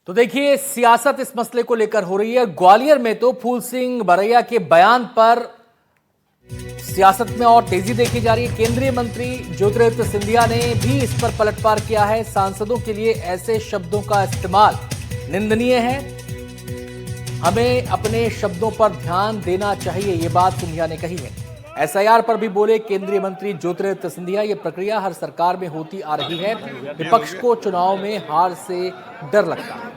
तो देखिए, सियासत इस मसले को लेकर हो रही है। ग्वालियर में तो फूल सिंह बरैया के बयान पर सियासत में और तेजी देखी जा रही है। केंद्रीय मंत्री ज्योतिरादित्य सिंधिया ने भी इस पर पलटवार किया है। सांसदों के लिए ऐसे शब्दों का इस्तेमाल निंदनीय है, हमें अपने शब्दों पर ध्यान देना चाहिए, ये बात सिंधिया ने कही है। एसआईआर पर भी बोले केंद्रीय मंत्री ज्योतिरादित्य सिंधिया, ये प्रक्रिया हर सरकार में होती आ रही है। विपक्ष को चुनाव में हार से डर लगता है।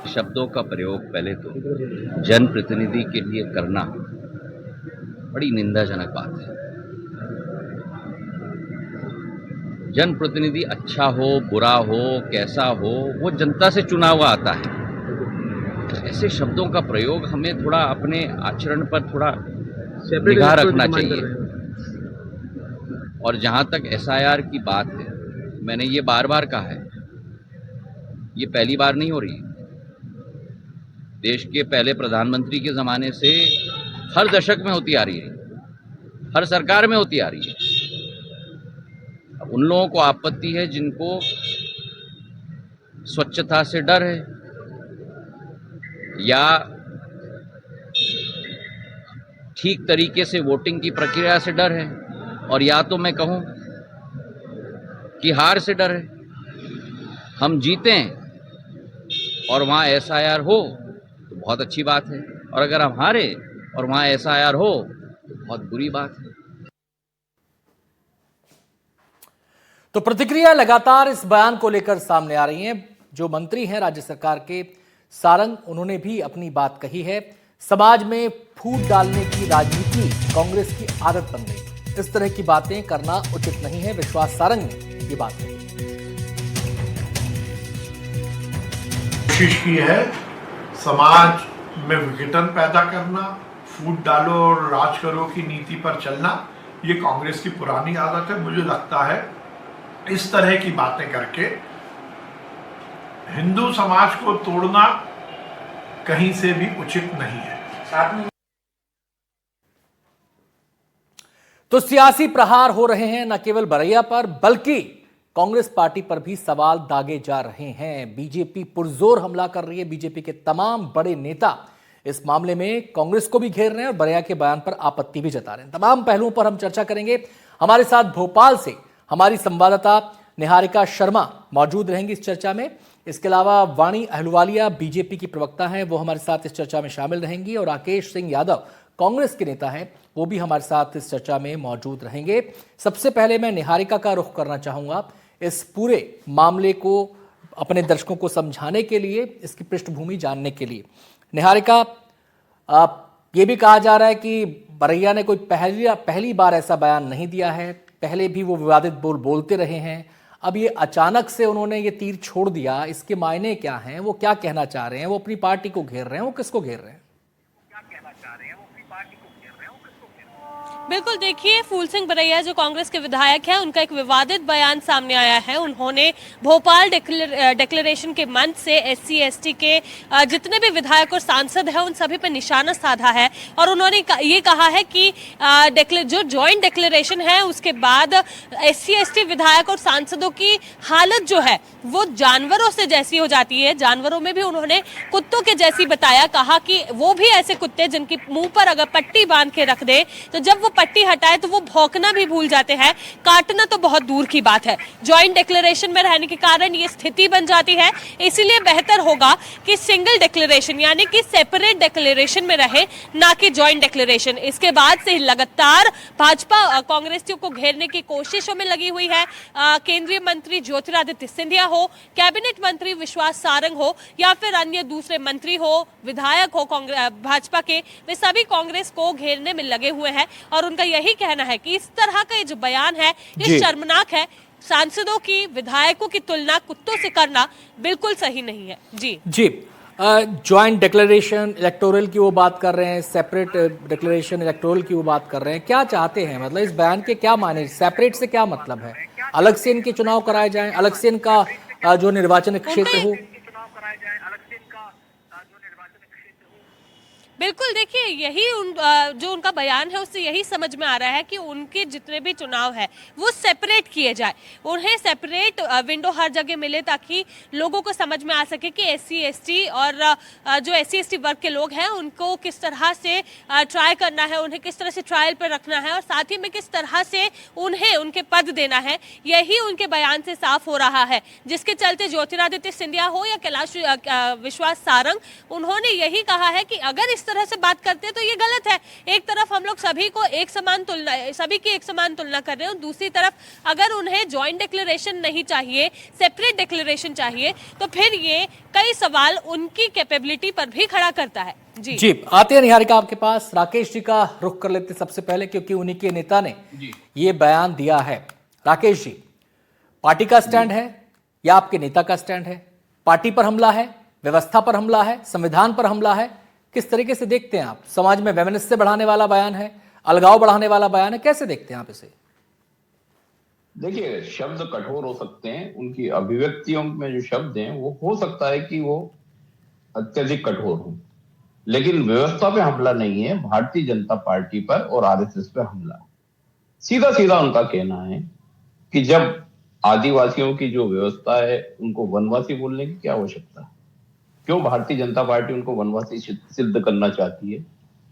शब्दों का प्रयोग पहले तो जनप्रतिनिधि के लिए करना बड़ी निंदाजनक बात है। जनप्रतिनिधि अच्छा हो, बुरा हो, कैसा हो, वो जनता से चुना हुआ आता है। ऐसे शब्दों का प्रयोग हमें थोड़ा अपने आचरण पर थोड़ा निगाह रखना चाहिए। और जहां तक एसआईआर की बात है, मैंने ये बार बार कहा है, ये पहली बार नहीं हो रही है। देश के पहले प्रधानमंत्री के ज़माने से हर दशक में होती आ रही है, हर सरकार में होती आ रही है। अब उन लोगों को आपत्ति है जिनको स्वच्छता से डर है या ठीक तरीके से वोटिंग की प्रक्रिया से डर है, और या तो मैं कहूं कि हार से डर है। हम जीतें और वहाँ एसआईआर हो तो बहुत अच्छी बात है, और अगर हम हारे और वहाँ एसआईआर हो तो बहुत बुरी बात है। तो प्रतिक्रिया लगातार इस बयान को लेकर सामने आ रही हैं। जो मंत्री हैं राज्य सरकार के सारंग, उन्होंने भी अपनी बात कही है। समाज में फूट डालने की राजनीति कांग्रेस की आदत बन गई, इस तरह की बातें करना उचित नहीं है। विश्वास सारंग ने ये बात कही। कोशिश की है समाज में विघटन पैदा करना, फूट डालो और राज करो की नीति पर चलना, ये कांग्रेस की पुरानी आदत है। मुझे लगता है इस तरह की बातें करके हिंदू समाज को तोड़ना कहीं से भी उचित नहीं है। तो सियासी प्रहार हो रहे हैं न केवल बरैया पर, बल्कि कांग्रेस पार्टी पर भी सवाल दागे जा रहे हैं। बीजेपी पुरजोर हमला कर रही है। बीजेपी के तमाम बड़े नेता इस मामले में कांग्रेस को भी घेर रहे हैं और बरैया के बयान पर आपत्ति भी जता रहे हैं। तमाम पहलुओं पर हम चर्चा करेंगे। हमारे साथ भोपाल से हमारी संवाददाता निहारिका शर्मा मौजूद रहेंगी इस चर्चा में। इसके अलावा वाणी अहलुवालिया बीजेपी की प्रवक्ता हैं, वो हमारे साथ इस चर्चा में शामिल रहेंगी, और राकेश सिंह यादव कांग्रेस के नेता हैं, वो भी हमारे साथ इस चर्चा में मौजूद रहेंगे। सबसे पहले मैं निहारिका का रुख करना चाहूंगा इस पूरे मामले को अपने दर्शकों को समझाने के लिए, इसकी पृष्ठभूमि जानने के लिए। निहारिका, ये भी कहा जा रहा है कि बरैया ने कोई पहली बार ऐसा बयान नहीं दिया है, पहले भी वो विवादित बोलते रहे हैं। अब ये अचानक से उन्होंने ये तीर छोड़ दिया, इसके मायने क्या हैं? वो क्या कहना चाह रहे हैं? वो अपनी पार्टी को घेर रहे हैं, वो किसको घेर रहे हैं? बिल्कुल, देखिए, फूल सिंह बरैया जो कांग्रेस के विधायक हैं, उनका एक विवादित बयान सामने आया है। उन्होंने भोपाल डिक्लेरेशन के मंच से SC ST के जितने भी विधायक और सांसद हैं उन सभी पर निशाना साधा है, और उन्होंने ये कहा है कि जो जॉइंट डिक्लेरेशन है उसके बाद SC ST विधायक और सांसदों की हालत जो है वो जानवरों से जैसी हो जाती है। जानवरों में भी उन्होंने कुत्तों के जैसी बताया, कहा कि वो भी ऐसे कुत्ते जिनकी मुंह पर अगर पट्टी बांध के रख दे तो जब वो पट्टी हटाए तो वो भौंकना भी भूल जाते हैं, काटना तो बहुत दूर की बात है। जॉइंट डिक्लेरेशन में रहने के कारण ये स्थिति बन जाती है, इसीलिए बेहतर होगा कि सिंगल डिक्लेरेशन यानी कि सेपरेट डिक्लेरेशन में रहे, ना कि जॉइंट डिक्लेरेशन। इसके बाद से लगातार भाजपा कांग्रेसियों को घेरने की कोशिशों में लगी हुई है। केंद्रीय मंत्री ज्योतिरादित्य सिंधिया हो, कैबिनेट मंत्री विश्वास सारंग हो, या फिर अन्य दूसरे मंत्री हो, विधायक हो भाजपा के, वे सभी कांग्रेस को घेरने में लगे हुए हैं। और उनका यही कहना है कि इस तरह का ये जो बयान है ये शर्मनाक है। सांसदों की, विधायकों की तुलना कुत्तों से करना बिल्कुल सही नहीं है। जी जॉइंट डिक्लेरेशन इलेक्टोरल की वो बात कर रहे हैं, सेपरेट डिक्लेरेशन इलेक्टोरल की वो बात कर रहे हैं। क्या चाहते हैं? मतलब इस बयान के क्या माने? सेपरेट से क्या मतलब है? अलग से इनके चुनाव कराए जाएं, अलग से इनका जो निर्वाचन क्षेत्र हो? बिल्कुल, देखिए यही जो उनका बयान है उससे यही समझ में आ रहा है कि उनके जितने भी चुनाव है वो सेपरेट किए जाए, उन्हें सेपरेट विंडो हर जगह मिले ताकि लोगों को समझ में आ सके कि SC ST और जो SC ST वर्ग के लोग हैं उनको किस तरह से ट्राई करना है, उन्हें किस तरह से ट्रायल पर रखना है और साथ ही में किस तरह से उन्हें उनके पद देना है। यही उनके बयान से साफ हो रहा है, जिसके चलते ज्योतिरादित्य सिंधिया हो या कैलाश विश्वास सारंग, उन्होंने यही कहा है कि अगर इस तरह से बात करते हैं तो ये गलत है। एक तरफ हम लोग सभी की एक समान तुलना कर रहे हैं, दूसरी तरफ अगर उन्हें जॉइंट डिक्लेरेशन नहीं चाहिए, सेपरेट डिक्लेरेशन चाहिए, तो फिर ये कई सवाल उनकी कैपेबिलिटी पर भी खड़ा करता है। जी आते हैं निहारिका आपके पास। राकेश जी का रुख कर लेते सबसे पहले, क्योंकि उन्हीं के नेता ने ये बयान दिया है। राकेश जी, पार्टी का स्टैंड है या आपके नेता का स्टैंड है? पार्टी पर हमला है, व्यवस्था पर हमला है, संविधान पर हमला है? किस तरीके से देखते हैं आप? समाज में वैमनस्य बढ़ाने वाला बयान है, अलगाव बढ़ाने वाला बयान है, कैसे देखते हैं आप इसे? देखिए, शब्द कठोर हो सकते हैं, उनकी अभिव्यक्तियों में जो शब्द हैं वो हो सकता है कि वो अत्यधिक कठोर हो, लेकिन व्यवस्था पे हमला नहीं है, भारतीय जनता पार्टी पर और RSS पे हमला है। सीधा सीधा उनका कहना है कि जब आदिवासियों की जो व्यवस्था है उनको वनवासी बोलने की क्या आवश्यकता है? क्यों भारतीय जनता पार्टी उनको वनवासी सिद्ध करना चाहती है?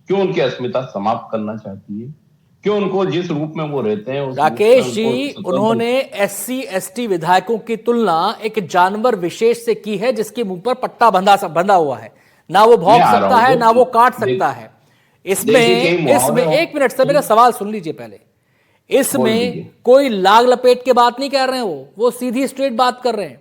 क्यों उनकी अस्मिता समाप्त करना चाहती है? क्यों उनको जिस रूप में वो रहते हैं राकेश जी, उन्होंने SC ST विधायकों की तुलना एक जानवर विशेष से की है जिसके मुंह पर पट्टा बंधा हुआ है, ना वो भौंक सकता है ना वो काट सकता है। इसमें एक मिनट से मेरा सवाल सुन लीजिए पहले। इसमें कोई लाग लपेट के बात नहीं कर रहे हैं, वो सीधी स्ट्रेट बात कर रहे हैं।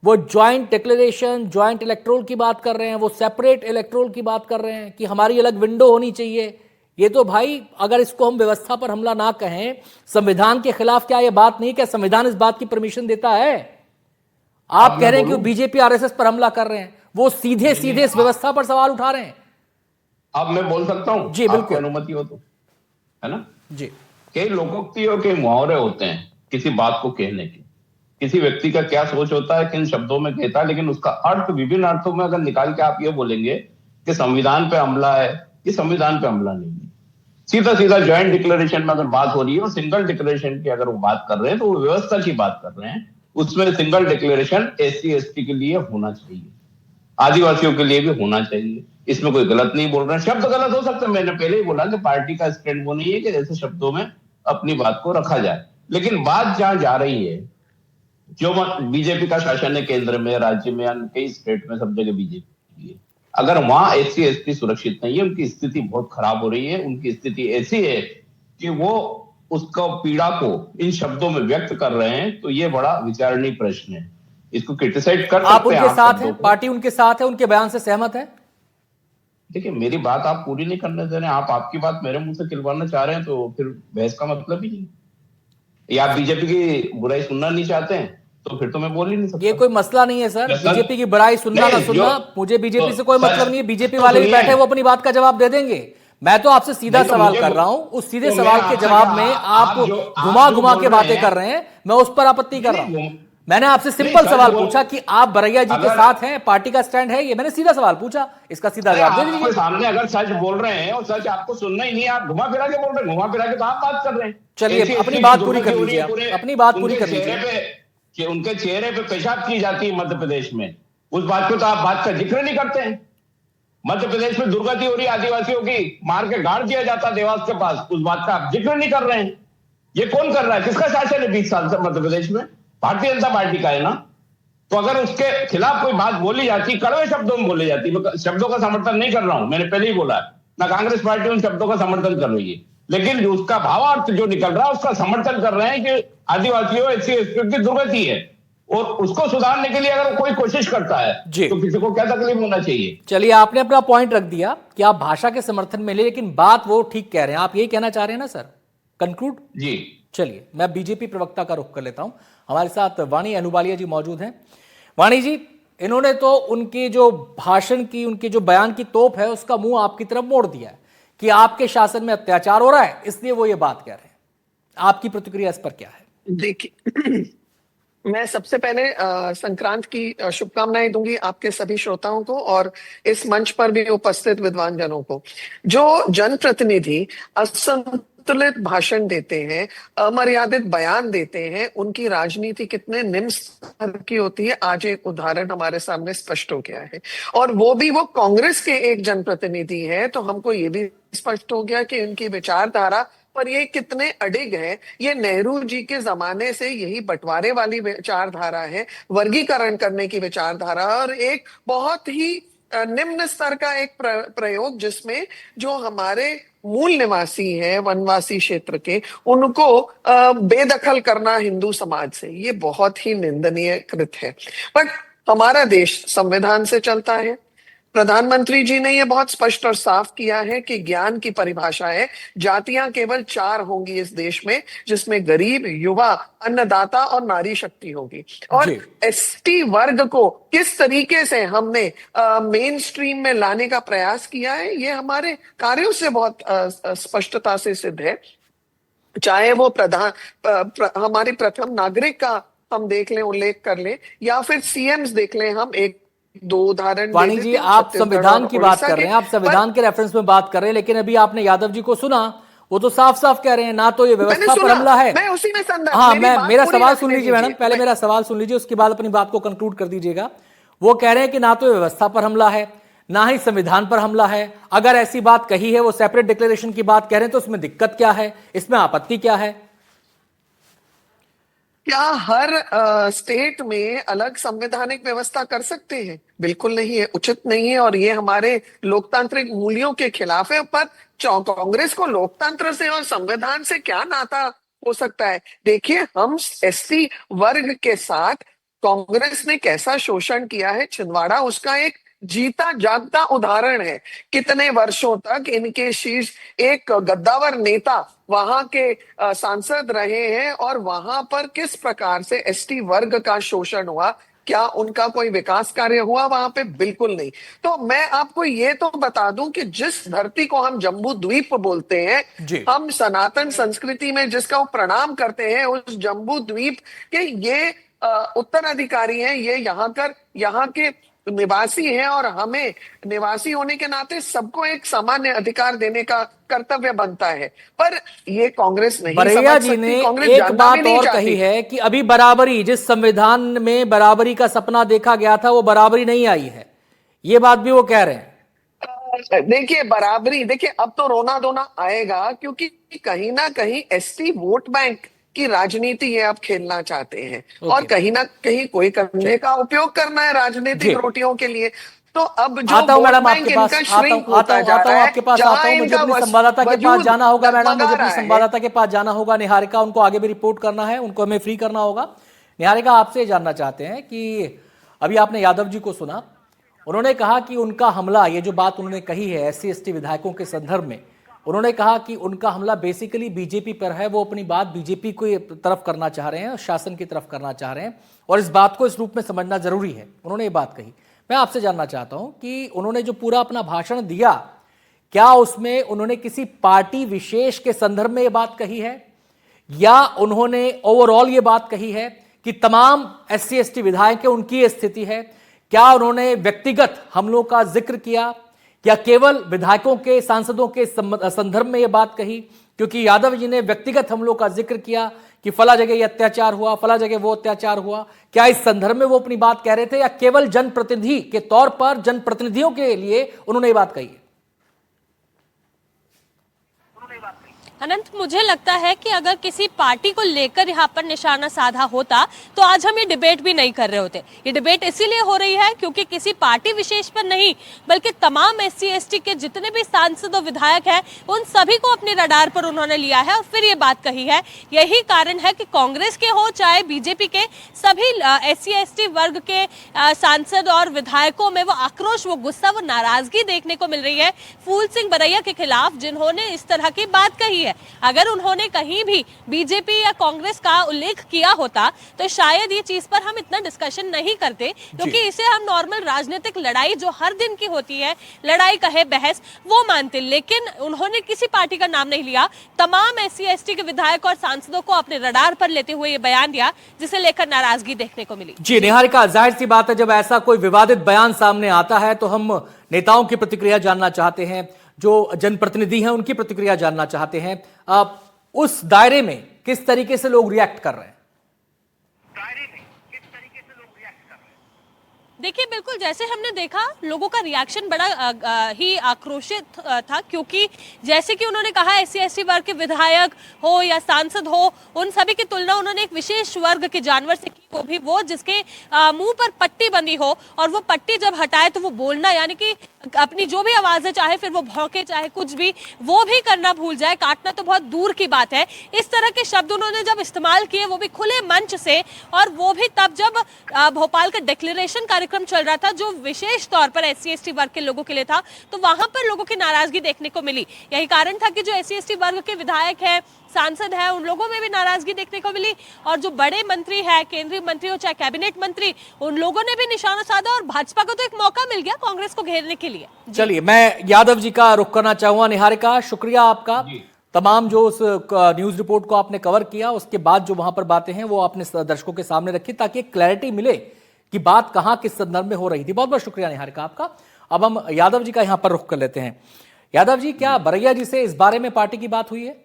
वो ज्वाइंट डिक्लेरेशन, ज्वाइंट इलेक्टोरल की बात कर रहे हैं, वो सेपरेट इलेक्टोरल की बात कर रहे हैं कि हमारी अलग विंडो होनी चाहिए। ये तो भाई, अगर इसको हम व्यवस्था पर हमला ना कहें, संविधान के खिलाफ क्या ये बात नहीं? क्या संविधान इस बात की परमिशन देता है? आप कह रहे हैं कि बीजेपी RSS पर हमला कर रहे हैं, वो सीधे सीधे इस व्यवस्था पर सवाल उठा रहे हैं। अब मैं बोल सकता हूं जी बिल्कुल, अनुमति हो तो, है ना जी। कई लोकोक्तियों के मुहावरे होते हैं किसी बात को कहने के, किसी व्यक्ति का क्या सोच होता है, किन शब्दों में कहता है, लेकिन उसका अर्थ विभिन्न अर्थों में अगर निकाल के आप ये बोलेंगे कि संविधान पे हमला है, ये संविधान पे हमला नहीं है। सीधा सीधा ज्वाइंट डिक्लेरेशन में अगर बात हो रही है और सिंगल डिक्लेरेशन की अगर वो बात कर रहे हैं तो वो व्यवस्था की बात कर रहे हैं। उसमें सिंगल डिक्लेरेशन SC ST के लिए होना चाहिए, आदिवासियों के लिए भी होना चाहिए। इसमें कोई गलत नहीं बोल रहे हैं, शब्द गलत हो सकते हैं। मैंने पहले ही बोला कि पार्टी का स्टैंड वो नहीं है कि ऐसे शब्दों में अपनी बात को रखा जाए, लेकिन बात जहां जा रही है, जो बीजेपी का शासन है केंद्र में, राज्य में, कई स्टेट में, सब जगह बीजेपी है। अगर वहां SC ST सुरक्षित नहीं है, उनकी स्थिति बहुत खराब हो रही है, उनकी स्थिति ऐसी है कि वो उसका पीड़ा को इन शब्दों में व्यक्त कर रहे हैं, तो ये बड़ा विचारणीय प्रश्न है। इसको क्रिटिसाइज कर सकते हैं। आप उनके साथ हैं, पार्टी उनके साथ है, उनके बयान से सहमत है? देखिए, मेरी बात आप पूरी नहीं करने दे रहे हैं। आप आपकी बात मेरे मुंह से खिलवाना चाह रहे हैं, तो फिर बहस का मतलब ही नहीं। या आप बीजेपी की बुराई सुनना नहीं चाहते हैं तो फिर तो मैं बोल ही नहीं सकता। ये कोई मसला नहीं है सर, बीजेपी की बुराई सुनना ना सुनना, मुझे बीजेपी से कोई मतलब नहीं है। बीजेपी वाले भी बैठे, वो अपनी बात का जवाब दे देंगे। मैं तो आपसे सीधा सवाल कर रहा हूं, उस सीधे सवाल के जवाब में आप घुमा घुमा के बातें कर रहे हैं, मैं उस पर आपत्ति कर रहा हूं। मैंने आपसे सिंपल सवाल पूछा कि आप बरैया जी के साथ हैं, पार्टी का स्टैंड है, ये मैंने सीधा सवाल पूछा, इसका सीधा जवाब दे दीजिए। सामने अगर सच बोल रहे हैं और सच आपको सुनना ही नहीं है, आप घुमा फिरा के बोल रहे हैं, घुमा फिरा के तो आप बात कर रहे हैं। चलिए अपनी बात पूरी कर लीजिए, अपनी बात पूरी कर लीजिए। कि उनके चेहरे पे पेशाब की जाती है मध्य प्रदेश में, उस बात को तो आप बात का जिक्र नहीं करते हैं। मध्य प्रदेश में दुर्गति हो रही है, आदिवासियों की मार के गाड़ दिया जाता देवास के पास, उस बात का आप जिक्र नहीं कर रहे हैं। ये कौन कर रहा है? किसका शासन है 20 साल से मध्य प्रदेश में? भारतीय जनता पार्टी का है ना। तो अगर उसके खिलाफ कोई बात बोली जाती, कड़वे शब्दों में बोली जाती, मैं शब्दों का समर्थन नहीं कर रहा हूं, मैंने पहले ही बोला, ना कांग्रेस पार्टी उन शब्दों का समर्थन कर रही है, लेकिन उसका भावार्थ जो निकल रहा है उसका समर्थन कर रहे हैं कि आदिवासियों SC ST की दुर्गति है, और उसको सुधारने के लिए अगर कोई कोशिश करता है तो किसी को क्या तकलीफ होना चाहिए? चलिए, आपने अपना पॉइंट रख दिया कि आप भाषा के समर्थन में ले, लेकिन बात वो ठीक कह रहे हैं, आप यही कहना चाह रहे हैं ना सर? कंक्लूड जी। चलिए, मैं बीजेपी प्रवक्ता का रुख कर लेता हूं। हमारे साथ वाणी अहलूवालिया जी मौजूद हैं। वाणी जी, इन्होंने तो उनके जो भाषण की, उनके जो बयान की तोप है, उसका मुंह आपकी तरफ मोड़ दिया है कि आपके शासन में अत्याचार हो रहा है, इसलिए वो ये बात कह रहे हैं। आपकी प्रतिक्रिया इस पर क्या है? देखिए मैं सबसे पहले संक्रांत की शुभकामनाएं दूंगी आपके सभी श्रोताओं को और इस मंच पर भी उपस्थित विद्वान जनों को। जो जनप्रतिनिधि असंतुलित भाषण देते हैं, अमर्यादित बयान देते हैं, उनकी राजनीति कितने निम्न स्तर की होती है, आज एक उदाहरण हमारे सामने स्पष्ट हो गया है। और वो कांग्रेस के एक जनप्रतिनिधि है, तो हमको ये भी स्पष्ट हो गया कि उनकी विचारधारा पर ये कितने अडिग है। ये नेहरू जी के जमाने से यही बंटवारे वाली विचारधारा है, वर्गीकरण करने की विचारधारा, और एक बहुत ही निम्न स्तर का एक प्रयोग जिसमें जो हमारे मूल निवासी हैं वनवासी क्षेत्र के, उनको बेदखल करना हिंदू समाज से, ये बहुत ही निंदनीय कृत है। बट हमारा देश संविधान से चलता है। प्रधानमंत्री जी ने यह बहुत स्पष्ट और साफ किया है कि ज्ञान की परिभाषा है, जातियां केवल 4 होंगी इस देश में, जिसमें गरीब, युवा, अन्नदाता और नारी शक्ति होगी। और एसटी वर्ग को किस तरीके से हमने मेन स्ट्रीम में लाने का प्रयास किया है, ये हमारे कार्यों से बहुत स्पष्टता से सिद्ध है। चाहे वो हमारे प्रथम नागरिक का हम देख लें, उल्लेख कर लें, या फिर सीएम्स देख लें, हम एक 2 उदाहरण वाणी जी, आप संविधान की बात कर रहे हैं, आप संविधान के रेफरेंस में बात कर रहे हैं, लेकिन अभी आपने यादव जी को सुना, वो तो साफ साफ कह रहे हैं ना तो ये व्यवस्था पर हमला है। मैं उसी में संदर्भ, हाँ, मेरा सवाल सुन लीजिए मैडम, पहले मेरा सवाल सुन लीजिए, उसके बाद अपनी बात को कंक्लूड कर दीजिएगा। वो कह रहे हैं कि ना तो व्यवस्था पर हमला है, ना ही संविधान पर हमला है। अगर ऐसी बात कही है, वो सेपरेट डिक्लेरेशन की बात कह रहे हैं, तो उसमें दिक्कत क्या है, इसमें आपत्ति क्या है? क्या हर स्टेट में अलग संवैधानिक व्यवस्था कर सकते हैं? बिल्कुल नहीं है, उचित नहीं है, और ये हमारे लोकतांत्रिक मूल्यों के खिलाफ है। पर कांग्रेस को लोकतंत्र से और संविधान से क्या नाता हो सकता है? देखिए, हम एससी वर्ग के साथ कांग्रेस ने कैसा शोषण किया है, छिंदवाड़ा उसका एक जीता जागता उदाहरण है। कितने वर्षों तक इनके शीर्ष एक गद्दावर नेता वहां के सांसद रहे हैं, और वहां पर किस प्रकार से एसटी वर्ग का शोषण हुआ। क्या उनका कोई विकास कार्य हुआ वहां पे? बिल्कुल नहीं। तो मैं आपको ये तो बता दूं कि जिस धरती को हम जम्बू द्वीप बोलते हैं, हम सनातन संस्कृति में जिसका वो प्रणाम करते हैं, उस जम्बू द्वीप के ये उत्तराधिकारी हैं, ये यहाँ के निवासी हैं, और हमें निवासी होने के नाते सबको एक सामान्य अधिकार देने का कर्तव्य बनता है। पर ये कांग्रेस नहीं समझ सकती। बरैया जी ने एक बात और कही है कि अभी बराबरी, जिस संविधान में बराबरी का सपना देखा गया था, वो बराबरी नहीं आई है, ये बात भी वो कह रहे हैं। देखिए, बराबरी, देखिए अब तो रोना धोना आएगा, क्योंकि कहीं ना कहीं एसटी वोट बैंक की राजनीति ये आप खेलना चाहते हैं, और कहीं ना कहीं कोई कंधे का उपयोग करना है राजनीतिक रोटियों के लिए। तो अब जो मैडम आपके पास आपके पास आता हूं, मुझे अपनी संवाददाता के पास जाना होगा मैडम, मुझे अपनी संवाददाता के पास जाना होगा, निहारिका, उनको आगे भी रिपोर्ट करना है, उनको हमें फ्री करना होगा। निहारिका, आपसे जानना चाहते हैं कि अभी आपने यादव जी को सुना, उन्होंने कहा कि उनका हमला, ये जो बात उन्होंने कही है एससी एसटी विधायकों के संदर्भ में, उन्होंने कहा कि उनका हमला बेसिकली बीजेपी पर है, वो अपनी बात बीजेपी की तरफ करना चाह रहे हैं, शासन की तरफ करना चाह रहे हैं, और इस बात को इस रूप में समझना जरूरी है, उन्होंने ये बात कही। मैं आपसे जानना चाहता हूं कि उन्होंने जो पूरा अपना भाषण दिया, क्या उसमें उन्होंने किसी पार्टी विशेष के संदर्भ में ये बात कही है, या उन्होंने ओवरऑल ये बात कही है कि तमाम एससी एसटी विधायक हैं, उनकी ये स्थिति है? क्या उन्होंने व्यक्तिगत हमलों का जिक्र किया, या केवल विधायकों के, सांसदों के संदर्भ में यह बात कही? क्योंकि यादव जी ने व्यक्तिगत हमलों का जिक्र किया कि फला जगह ये अत्याचार हुआ, फला जगह वो अत्याचार हुआ। क्या इस संदर्भ में वो अपनी बात कह रहे थे, या केवल जनप्रतिनिधि के तौर पर, जनप्रतिनिधियों के लिए उन्होंने ये बात कही है? अनंत, मुझे लगता है कि अगर किसी पार्टी को लेकर यहाँ पर निशाना साधा होता तो आज हम ये डिबेट भी नहीं कर रहे होते। ये डिबेट इसीलिए हो रही है क्योंकि किसी पार्टी विशेष पर नहीं, बल्कि तमाम एससी एसटी के जितने भी सांसद और विधायक हैं, उन सभी को अपने रडार पर उन्होंने लिया है और फिर ये बात कही है। यही कारण है कि कांग्रेस के हो चाहे बीजेपी के, सभी एससी एसटी वर्ग के सांसद और विधायकों में वो आक्रोश, वो गुस्सा, वो नाराजगी देखने को मिल रही है फूल सिंह बरैया के खिलाफ, जिन्होंने इस तरह की बात कही है। अगर उन्होंने कहीं भी बीजेपी या कांग्रेस का उल्लेख किया होता तो शायद ये चीज पर हम इतना डिस्कशन नहीं करते, क्योंकि इसे हम नॉर्मल राजनीतिक लड़ाई जो हर दिन की होती है, लड़ाई कहे बहस, वो मानते। लेकिन उन्होंने किसी पार्टी का नाम नहीं लिया, तमाम SC ST के विधायक और सांसदों को अपने रडार पर लेते हुए ये बयान दिया, जिसे लेकर नाराजगी देखने को मिली। जी निहारिका, जाहिर सी बात है, जब ऐसा कोई विवादित बयान सामने आता है तो हम नेताओं की प्रतिक्रिया जानना चाहते हैं, जो जनप्रतिनिधि हैं उनकी प्रतिक्रिया जानना चाहते हैं। उस दायरे में किस तरीके से लोग रिएक्ट कर रहे हैं? देखिए, बिल्कुल जैसे हमने देखा, लोगों का रिएक्शन बड़ा ही आक्रोशित था, क्योंकि जैसे कि उन्होंने कहा SC ST वर्ग के विधायक हो या सांसद हो, उन सभी की तुलना उन्होंने एक विशेष वर्ग के जानवर से की, वो भी वो जिसके मुंह पर पट्टी बंधी हो, और वो पट्टी जब हटाए तो वो बोलना, यानी कि अपनी जो भी आवाज है, चाहे फिर वो भौंके चाहे कुछ भी, वो भी करना भूल जाए, काटना तो बहुत दूर की बात है। इस तरह के शब्द उन्होंने जब इस्तेमाल किए, वो भी खुले मंच से, और वो भी तब जब भोपाल का डिक्लेरेशन कार्यक्रम चल रहा था, जो विशेष तौर पर SC ST वर्ग के लोगों के लिए था, तो वहां पर लोगों की नाराजगी देखने को मिली। यही कारण था कि जो SC ST वर्ग के विधायक है, सांसद है, उन लोगों में भी नाराजगी देखने को मिली, और जो बड़े मंत्री है, केंद्रीय मंत्री हो चाहे कैबिनेट मंत्री, उन लोगों ने भी निशाना साधा, और भाजपा को तो एक मौका मिल गया कांग्रेस को घेरने के लिए। चलिए, मैं यादव जी का रुख करना चाहूंगा। निहारिका, शुक्रिया आपका, तमाम जो उस न्यूज रिपोर्ट को आपने कवर किया, उसके बाद जो वहां पर बातें हैं वो आपने दर्शकों के सामने रखी, ताकि क्लैरिटी मिले कि बात कहां किस संदर्भ में हो रही थी। बहुत बहुत शुक्रिया निहारिका आपका। अब हम यादव जी का यहां पर रुख कर लेते हैं। यादव जी, क्या बरैया जी से इस बारे में पार्टी की बात हुई है?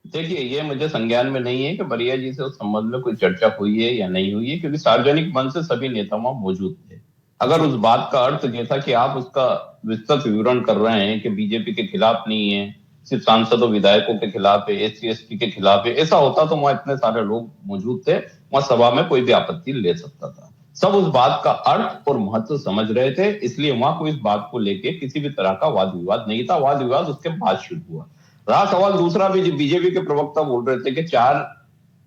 देखिए, ये मुझे संज्ञान में नहीं है कि बरिया जी से उस संबंध में कोई चर्चा हुई है या नहीं हुई है, क्योंकि सार्वजनिक मंच से सभी नेता वहां मौजूद थे। अगर उस बात का अर्थ जैसा कि आप उसका विस्तृत विवरण कर रहे हैं कि बीजेपी के खिलाफ नहीं है, सिर्फ सांसदों विधायकों के खिलाफ है, SC ST के खिलाफ है, ऐसा होता तो वहां इतने सारे लोग मौजूद थे, वहां सभा में कोई भी आपत्ति ले सकता था। सब उस बात का अर्थ और महत्व समझ रहे थे, इसलिए वहां कोई इस बात को लेके किसी भी तरह का वाद विवाद नहीं था। वाद विवाद उसके बाद शुरू हुआ। रहा सवाल दूसरा भी, बीजेपी के प्रवक्ता बोल रहे थे कि 4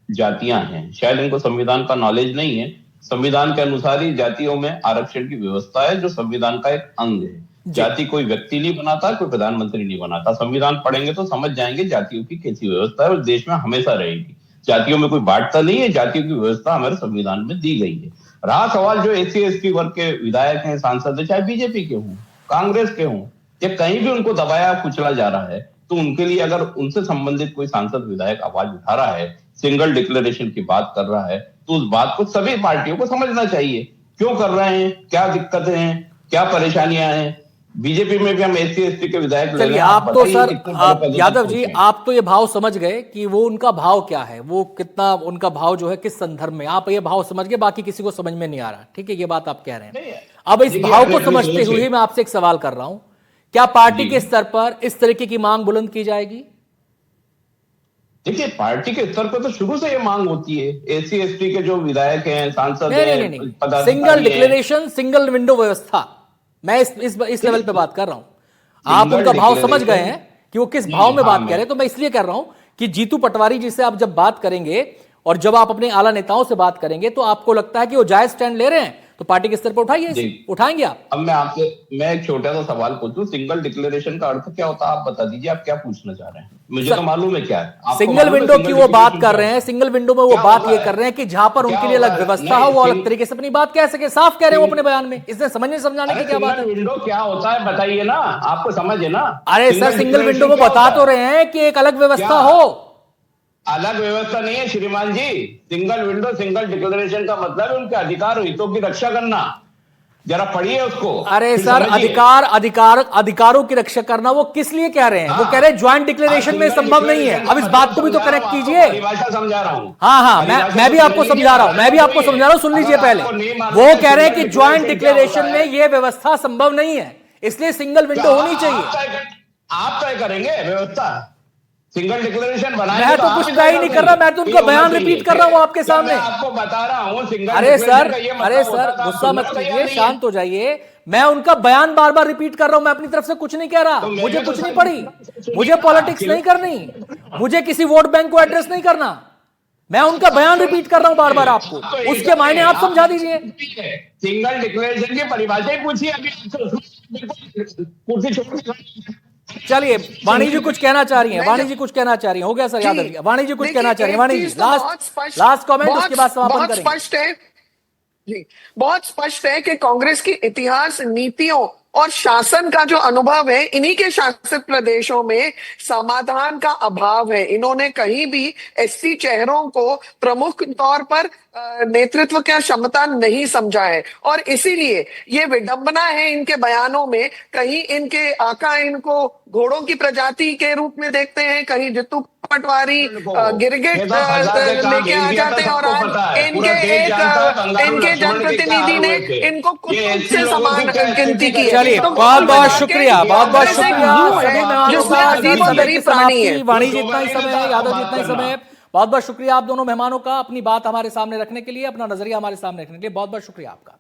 जातियां हैं, शायद इनको संविधान का नॉलेज नहीं है। संविधान के अनुसार ही जातियों में आरक्षण की व्यवस्था है, जो संविधान का एक अंग है। जाति कोई व्यक्ति नहीं बनाता, कोई प्रधानमंत्री नहीं बनाता। संविधान पढ़ेंगे तो समझ जाएंगे जातियों की कैसी व्यवस्था है, और देश में हमेशा रहेगी। जातियों में कोई बांटता नहीं है, जातियों की व्यवस्था हमारे संविधान में दी गई है। रहा सवाल जो SC ST वर्ग के विधायक हैं, सांसद है, चाहे बीजेपी के हों, कांग्रेस के हों, या कहीं भी उनको दबाया कुचला जा रहा है, तो उनके लिए अगर उनसे संबंधित कोई सांसद विधायक आवाज उठा रहा है, सिंगल डिक्लेरेशन की बात कर रहा है, तो उस बात को सभी पार्टियों को समझना चाहिए। क्यों कर रहे हैं, क्या दिक्कतें हैं, क्या परेशानियां हैं। बीजेपी में भी हम SC ST के विधायक, चलिए, आप तो सर यादव जी, आप तो ये भाव समझ गए कि वो उनका भाव क्या है, वो कितना उनका भाव जो है किस संदर्भ में, आप ये भाव समझ गए, बाकी किसी को समझ में नहीं आ रहा। ठीक है, ये बात आप कह रहे हैं। अब इस भाव को समझते हुए मैं आपसे एक सवाल कर रहा हूं, क्या पार्टी के स्तर पर इस तरीके की मांग बुलंद की जाएगी? देखिए, पार्टी के स्तर पर तो शुरू से ये मांग होती है। SC ST के जो विधायक हैं, सांसद नहीं, सिंगल डिक्लेरेशन, सिंगल विंडो व्यवस्था, मैं इस लेवल पे बात कर रहा हूं। आप उनका भाव समझ गए हैं कि वो किस भाव में बात कर रहे हैं, तो मैं इसलिए कर रहा हूं कि जीतू पटवारी जी से आप जब बात करेंगे और जब आप अपने आला नेताओं से बात करेंगे, तो आपको लगता है कि वो जायज स्टैंड ले रहे हैं, तो पार्टी के स्तर पर उठाएंगे आप? अब मैं एक छोटा सा सवाल पूछूं, सिंगल डिक्लेरेशन का अर्थ क्या होता है, आप बता दीजिए, आप क्या पूछना चाह रहे हैं? मुझे तो मालूम है क्या है। सिंगल विंडो की वो बात कर रहे हैं, सिंगल विंडो में वो बात ये कर रहे हैं कि जहां पर उनके लिए अलग व्यवस्था हो, वो अलग तरीके से अपनी बात कह सके। साफ कह रहे हैं वो अपने बयान में, इसने समझने समझाने की क्या बात है? विंडो क्या होता है बताइए ना, आपको समझ है ना। अरे सर, सिंगल विंडो में बता तो रहे हैं कि एक अलग व्यवस्था हो। अलग व्यवस्था नहीं है श्रीमान जी। सिंगल विंडो, सिंगल डिक्लेरेशन का मतलब है उनके अधिकार और हितों की रक्षा करना। जरा पढ़िए उसको। अरे सर, अधिकारों की रक्षा करना वो किस लिए कह रहे हैं? वो कह रहे हैं ज्वाइंट डिक्लेरेशन में संभव नहीं है। अब इस बात को भी तो कनेक्ट कीजिए। परिभाषा समझा रहा हूँ। हाँ, मैं भी आपको समझा रहा हूँ, सुन लीजिए पहले। वो कह रहे हैं कि ज्वाइंट डिक्लेरेशन में ये व्यवस्था संभव नहीं है, इसलिए सिंगल विंडो होनी चाहिए। आप तय करेंगे व्यवस्था, सिंगल डिक्लेरेशन बनाएंगे। मैं तो कुछ तय ही नहीं कर रहा, मैं तो उनका बयान रिपीट कर रहा हूं आपके सामने। आपको बता रहा हूं सिंगल। अरे सर, गुस्सा मत कीजिए, शांत हो जाइए। मैं उनका बयान बार बार रिपीट कर रहा हूं, मैं अपनी तरफ से कुछ नहीं कह रहा। मुझे कुछ नहीं पड़ी, मुझे पॉलिटिक्स नहीं करनी, मुझे किसी वोट बैंक को एड्रेस नहीं करना। मैं उनका बयान रिपीट कर रहा हूं बार बार आपको, उसके मायने आप समझा दीजिए। सिंगल डिक्लेरेशन की परिभाषा ही पूछिए। अभी कुर्सी छोड़ चलिए, वाणी जी कुछ कहना चाह रही हैं, वाणी जी कुछ कहना चाह रही हैं, हो गया सर यादव जी, वाणी जी कुछ कहना चाह रही हैं, वाणी जी लास्ट कमेंट, उसके बाद समापन बहुत करेंगे। स्पष्ट है जी, बहुत स्पष्ट है कि कांग्रेस की इतिहास, नीतियों और शासन का जो अनुभव है, इन्हीं के शासित प्रदेशों में समाधान का अभाव है। इन्होंने कहीं भी एससी चेहरों को प्रमुख तौर पर नेतृत्व की क्षमता नहीं समझा है, और इसीलिए ये विडंबना है इनके बयानों में। कहीं इनके आका इनको घोड़ों की प्रजाति के रूप में देखते हैं, कहीं जितू पटवारी गिरगिट लेके आ जाते हैं, और आज इनके जनप्रतिनिधि ने इनको कुत्तों से समान गिनती की है। चलिए, तो बहुत बहुत शुक्रिया, बहुत बहुत कांग्रेस एक शुक्रिया जू है सभी मेहमानों जिसमें का। अजीब और गरीब प्राणी है। वाणी जी इतना ही समय है, यादव जी इतना ही समय है। बहुत बहुत शुक्रिया आप दोनों मेहमानों का, अपनी बात हमारे सामने रखने के लिए, अपना नजरिया हमारे सामने रखने के लिए बहुत बहुत शुक्रिया आपका।